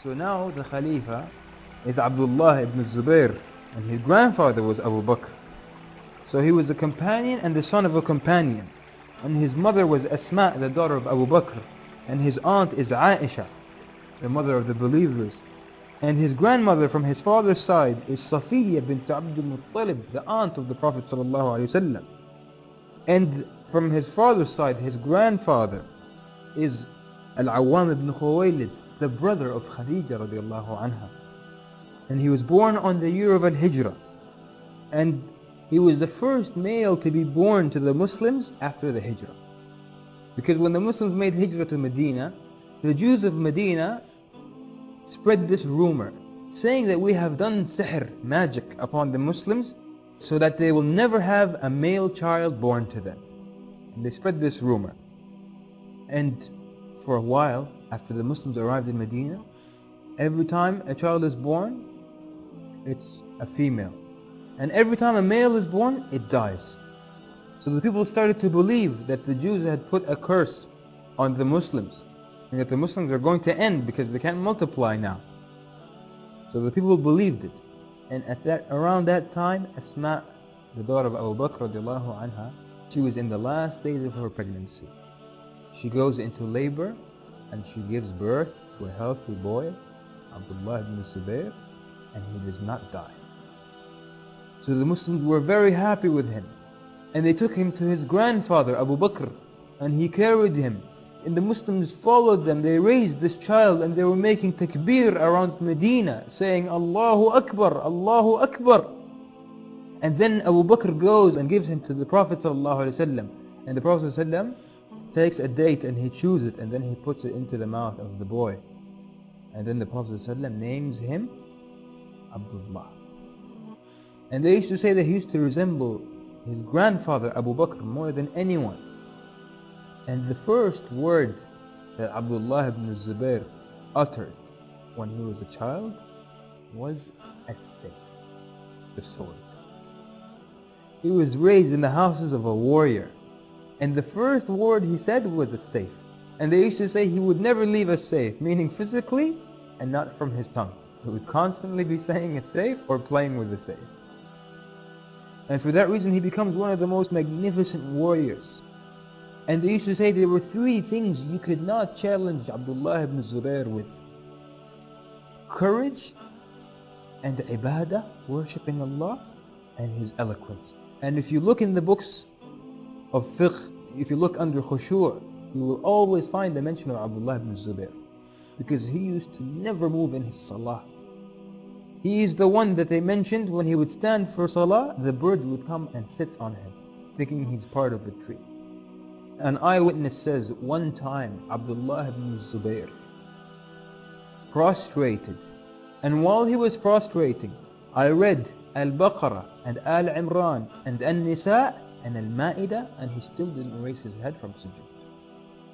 So now the Khalifa is Abdullah ibn Zubair, and his grandfather was Abu Bakr. So he was a companion and the son of a companion. And his mother was Asma, the daughter of Abu Bakr. And his aunt is Aisha, the mother of the believers. And his grandmother from his father's side is Safiya bint Abdul Muttalib, the aunt of the Prophet ﷺ. And from his father's side, his grandfather is Al-Awwam ibn Khuwaylid, the brother of Khadija radiallahu anha. And he was born on the year of Al-Hijrah. And he was the first male to be born to the Muslims after the Hijrah. Because when the Muslims made Hijrah to Medina, the Jews of Medina spread this rumor, saying that we have done sihr, magic, upon the Muslims, so that they will never have a male child born to them. And they spread this rumor. And for a while, after the Muslims arrived in Medina, every time a child is born, it's a female. And every time a male is born, it dies. So the people started to believe that the Jews had put a curse on the Muslims, and that the Muslims are going to end because they can't multiply now. So the people believed it. And around that time, Asma, the daughter of Abu Bakr radiallahu anha, she was in the last days of her pregnancy. She goes into labor and she gives birth to a healthy boy, Abdullah ibn Zubair, and he does not die. So the Muslims were very happy with him, and they took him to his grandfather Abu Bakr, and he carried him. And the Muslims followed them. They raised this child and they were making takbir around Medina, saying Allahu Akbar, Allahu Akbar. And then Abu Bakr goes and gives him to the Prophet ﷺ, and the Prophet ﷺ takes a date and he chews it, and then he puts it into the mouth of the boy. And then the Prophet ﷺ names him Abdullah. And they used to say that he used to resemble his grandfather Abu Bakr more than anyone. And the first word that Abdullah ibn Zubair uttered when he was a child was as-sayf, the sword. He was raised in the houses of a warrior, and the first word he said was as-sayf. And they used to say he would never leave as-sayf, meaning physically and not from his tongue. He would constantly be saying as-sayf or playing with as-sayf. And for that reason he becomes one of the most magnificent warriors. And they used to say there were three things you could not challenge Abdullah ibn Zubair with: courage and ibadah, worshipping Allah, and his eloquence. And if you look in the books of fiqh, if you look under khushu', you will always find the mention of Abdullah ibn Zubair, because he used to never move in his salah. He is the one that they mentioned when he would stand for salah, the bird would come and sit on him, thinking he's part of the tree. An eyewitness says, one time Abdullah ibn Zubair prostrated, and while he was prostrating, I read Al-Baqarah and Al-Imran and An-Nisa and Al-Ma'idah, and he still didn't raise his head from sujood.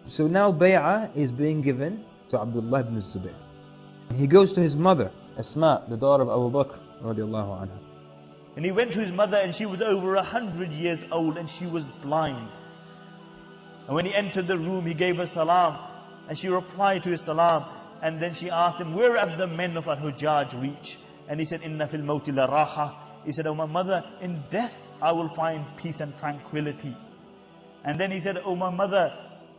So now bay'ah is being given to Abdullah ibn Zubair. He goes to his mother, Asma, the daughter of Abu Bakr radiallahu anha. And he went to his mother, and she was over 100 years old, and she was blind. And when he entered the room, he gave her salam, and she replied to his salam. And then she asked him, where have the men of Al-Hujjaj reached? And he said, Inna fil mawti la raha. He said, oh my mother, in death I will find peace and tranquility. And then he said, oh my mother,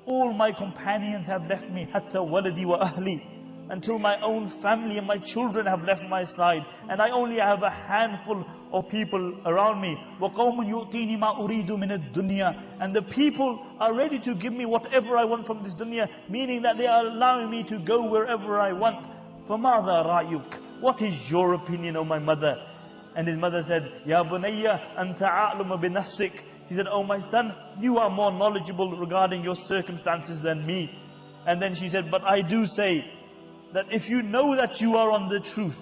all my companions have left me, hatta waladi wa ahli, until my own family and my children have left my side, and I only have a handful of people around me. وَقَوْمٌ يُؤْتِينِ مَا أُرِيدُ مِنَ الدُّنْيَا. And the people are ready to give me whatever I want from this dunya, meaning that they are allowing me to go wherever I want. فَمَاذَا رَأْيُكَ? What is your opinion, O my mother? And his mother said, Ya bunayya anta a'lamu bi nafsik. She said, oh my son, you are more knowledgeable regarding your circumstances than me. And then she said, but I do say that if you know that you are on the truth,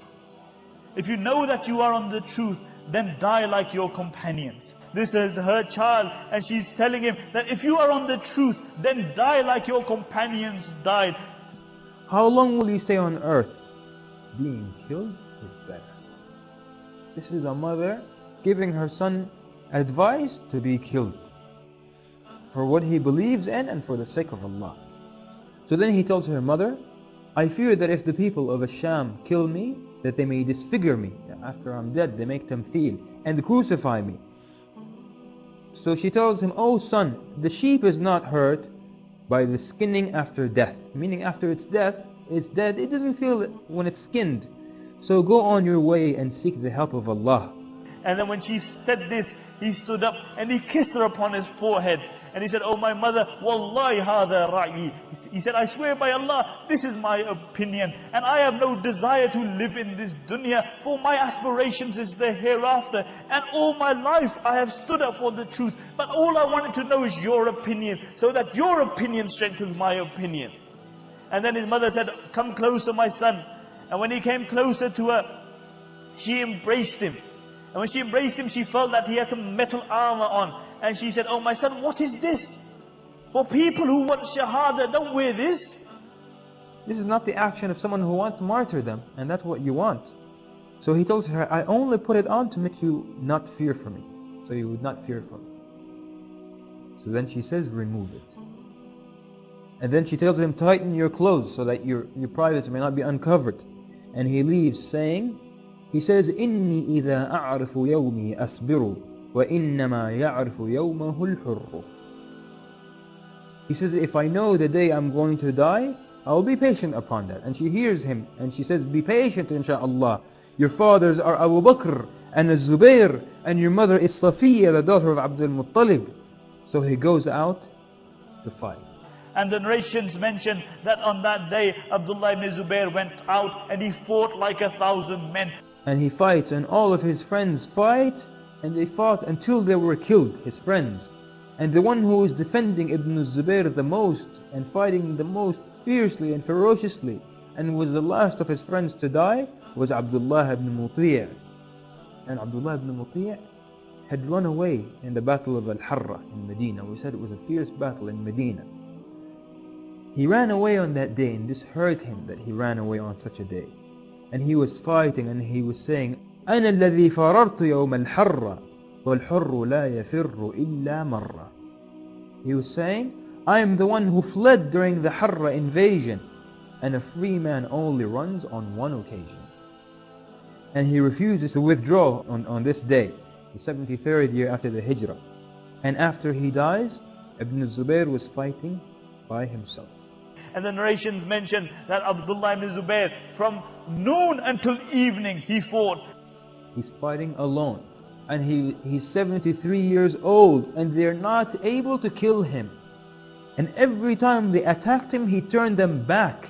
if you know that you are on the truth, then die like your companions. This is her child, and she's telling him that if you are on the truth, then die like your companions died. How long will you stay on earth? Being killed is better. This is a mother giving her son advice to be killed for what he believes in and for the sake of Allah. So then he tells her mother, I fear that if the people of Asham kill me, that they may disfigure me. After I'm dead, they make tamtheel and crucify me. So she tells him, "Oh son, the sheep is not hurt by the skinning after death." Meaning after it's dead, it doesn't feel it when it's skinned. So go on your way and seek the help of Allah. And then when she said this, he stood up and he kissed her upon his forehead. And he said, "Oh my mother, Wallahi hadha ra'i." He said, "I swear by Allah, this is my opinion. And I have no desire to live in this dunya, for my aspirations is the hereafter. And all my life I have stood up for the truth. But all I wanted to know is your opinion, so that your opinion strengthens my opinion." And then his mother said, "Come closer, my son." And when he came closer to her, she embraced him. And when she embraced him, she felt that he had some metal armor on. And she said, "Oh my son, what is this? For people who want shahada, don't wear this." This is not the action of someone who wants martyrdom, and that's what you want. So he tells her, "I only put it on to make you not fear for me, so you would not fear for me." So then she says, "Remove it." And then she tells him, "Tighten your clothes so that your privates may not be uncovered." And he leaves saying, he says, "Inni idha a'rifu yawmi asbiru, wa innama ya'rifu yawmahu al-hurru." He says, "If I know the day I'm going to die, I'll be patient upon that." And she hears him and she says, "Be patient, inshaAllah. Your fathers are Abu Bakr and Zubair, and your mother is Safiya, the daughter of Abdul Muttalib." So he goes out to fight. And the narrations mention that on that day, Abdullah ibn Zubair went out and he fought like 1,000 men. And he fights, and all of his friends fight, and they fought until they were killed, his friends. And the one who was defending Ibn Zubair the most, and fighting the most fiercely and ferociously, and was the last of his friends to die, was Abdullah ibn Zubair. And Abdullah ibn Zubair had run away in the battle of Al-Harra in Medina. We said it was a fierce battle in Medina. He ran away on that day, and this hurt him that he ran away on such a day. And he was fighting and he was saying, "أنا الذي فررت يوم الحرة والحر لا يفر إلا مرة." He was saying, "I am the one who fled during the Harra invasion, and a free man only runs on one occasion." And he refuses to withdraw on this day, the 73rd year after the Hijrah. And after he dies, Ibn Zubair was fighting by himself. And the narrations mention that Abdullah ibn Zubair, from noon until evening, he fought. He's fighting alone. And he's 73 years old, and they're not able to kill him. And every time they attacked him, he turned them back.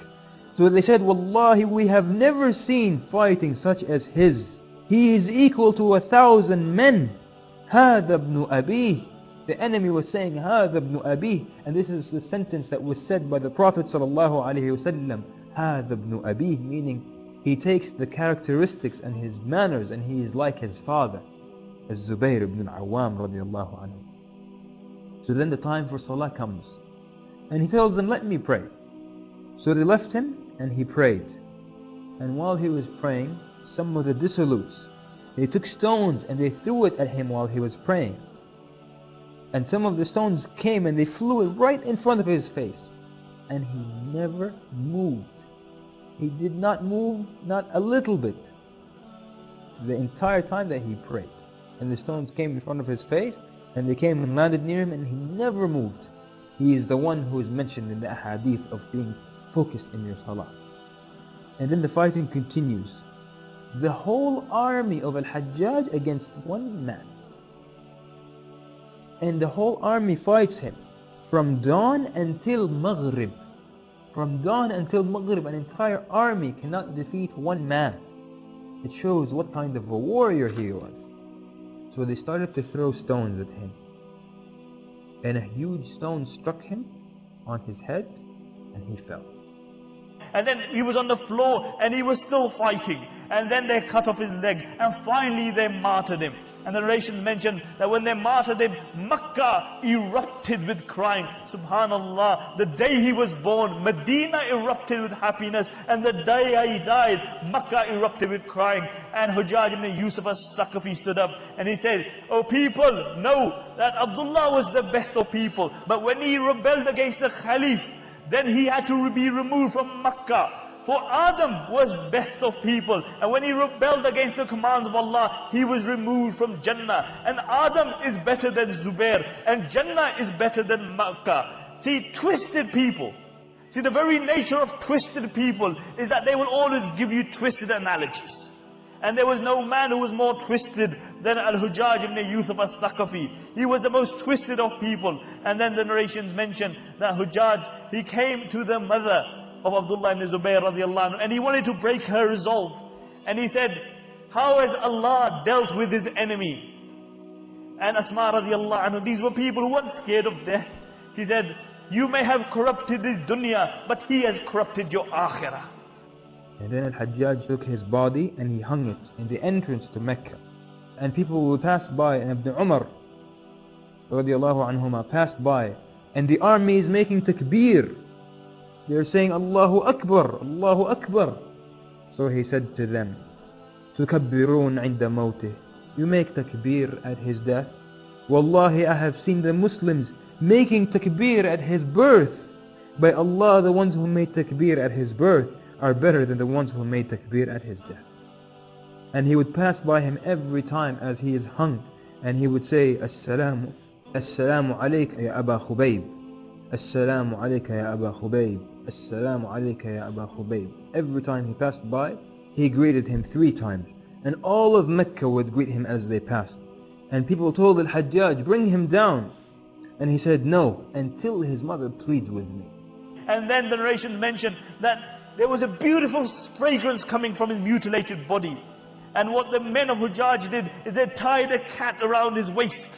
So they said, "Wallahi, we have never seen fighting such as his. He is equal to 1,000 men. هذا ابن أبيه." The enemy was saying, هذا ابن أبيه. And this is the sentence that was said by the Prophet ﷺ, هذا ابن أبيه, meaning he takes the characteristics and his manners and he is like his father, as Zubair ibn al-Awwam radiallahu anhu. So then the time for Salah comes. And he tells them, "Let me pray." So they left him and he prayed. And while he was praying, some of the dissolutes, they took stones and they threw it at him while he was praying. And some of the stones came and they flew right in front of his face. And he never moved. He did not move, not a little bit, the entire time that he prayed. And the stones came in front of his face, and they came and landed near him, and he never moved. He is the one who is mentioned in the ahadith of being focused in your salah. And then the fighting continues. The whole army of Al-Hajjaj against one man. And the whole army fights him from dawn until Maghrib. From dawn until Maghrib, an entire army cannot defeat one man. It shows what kind of a warrior he was. So they started to throw stones at him. And a huge stone struck him on his head and he fell. And then he was on the floor and he was still fighting. And then they cut off his leg and finally they martyred him. And the narration mentioned that when they martyred him, Makkah erupted with crying. Subhanallah, the day he was born, Medina erupted with happiness. And the day he died, Makkah erupted with crying. And Hujjaj ibn Yusuf as-Saqafi stood up and he said, "O people, know that Abdullah was the best of people. But when he rebelled against the Khalif, then he had to be removed from Makkah. For Adam was best of people, and when he rebelled against the commands of Allah, he was removed from Jannah. And Adam is better than Zubair, and Jannah is better than Makkah. See, twisted people. See, the very nature of twisted people is that they will always give you twisted analogies. And there was no man who was more twisted than Al-Hujjaj ibn Yusuf al-Thaqafi. He was the most twisted of people. And then the narrations mention that Hujjaj, he came to the mother of Abdullah ibn Zubair radiallahu anhu, and he wanted to break her resolve. And he said, how has Allah dealt with his enemy? And Asma radiallahu anhu, these were people who weren't scared of death. He said, you may have corrupted his dunya, but he has corrupted your akhirah. And then Al-Hajjaj took his body and he hung it in the entrance to Mecca. And people would pass by, and Ibn Umar radiallahu anhuma passed by, and the army is making takbir. They're saying, Allahu Akbar, Allahu Akbar. So he said to them, تُكَبِّرُونَ عِنْدَ مَوْتِهِ. You make takbir at his death? Wallahi, I have seen the Muslims making takbir at his birth. By Allah, the ones who made takbir at his birth are better than the ones who made takbir at his death. And he would pass by him every time as he is hung, and he would say, Assalamu alayka ya Aba Khubayb. Assalamu alayka ya Aba Khubayb. Assalamu alayka ya Aba Khubayb. Every time he passed by, he greeted him 3 times. And all of Mecca would greet him as they passed. And people told Al-Hajjaj, bring him down. And he said, no, until his mother pleads with me. And then the narration mentioned that there was a beautiful fragrance coming from his mutilated body. And what the men of Hujjaj did is they tied a cat around his waist.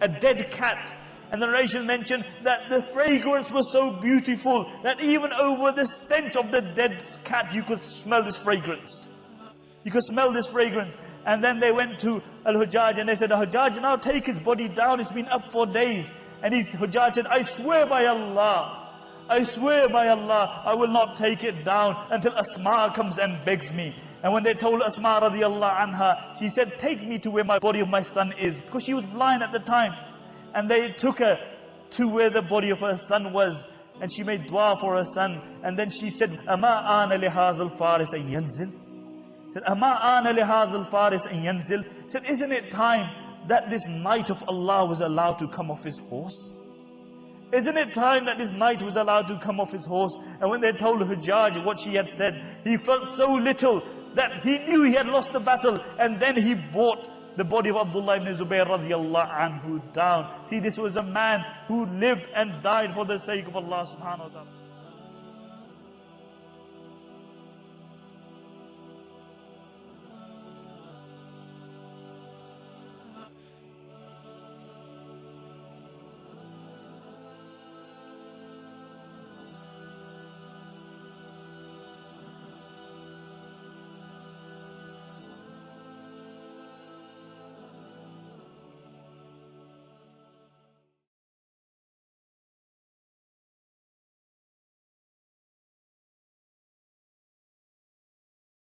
A dead cat. And the narration mentioned that the fragrance was so beautiful that even over the stench of the dead cat you could smell this fragrance. You could smell this fragrance. And then they went to Al-Hujjaj and they said, Hujjaj, now take his body down, it's been up for days. And Hujjaj said, I swear by Allah, I swear by Allah, I will not take it down until Asma comes and begs me. And when they told Asma radiallahu anha, she said, take me to where my body of my son is. Because she was blind at the time. And they took her to where the body of her son was. And she made dua for her son. And then she said, Ama ana li hadha al-faris an yanzil. Said, Ama ana li hadha al-faris an yanzil. Said, isn't it time that this knight of Allah was allowed to come off his horse? Isn't it time that this knight was allowed to come off his horse? And when they told Hujjaj what she had said, he felt so little that he knew he had lost the battle. And then he brought the body of Abdullah ibn Zubair radiallahu anhu down. See, this was a man who lived and died for the sake of Allah subhanahu wa ta'ala.